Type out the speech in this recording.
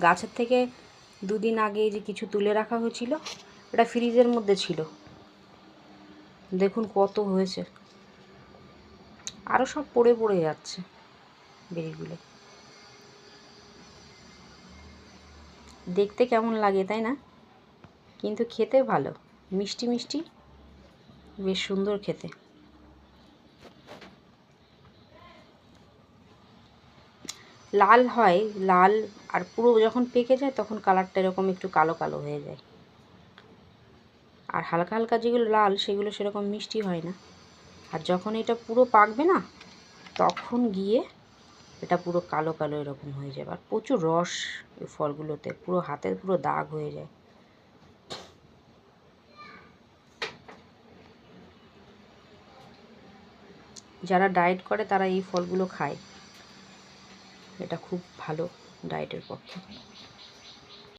গাছের থেকে দুদিন আগে যে কিছু তুলে রাখা হয়েছিল, এটা ফ্রিজের মধ্যে ছিল, দেখুন কত হয়েছে। আরও সব পড়ে পড়ে যাচ্ছে বেরিগুলো। দেখতে কেমন লাগে তাই না? কিন্তু খেতে ভালো, মিষ্টি মিষ্টি, বেশ সুন্দর খেতে। লাল হয়, লাল, আর পুরো যখন পেকে যায় তখন কালারটা এরকম একটু কালো কালো হয়ে যায়। আর হালকা হালকা যেগুলো লাল সেগুলো সেরকম মিষ্টি হয় না। আর যখন এটা পুরো পাকবে না, তখন গিয়ে এটা পুরো কালো কালো এরকম হয়ে যাবে। আর প্রচুর রস এই ফলগুলোতে, পুরো হাতের পুরো দাগ হয়ে যায়। যারা ডায়েট করে তারা এই ফলগুলো খায়, এটা খুব ভালো ডায়েটের পক্ষে।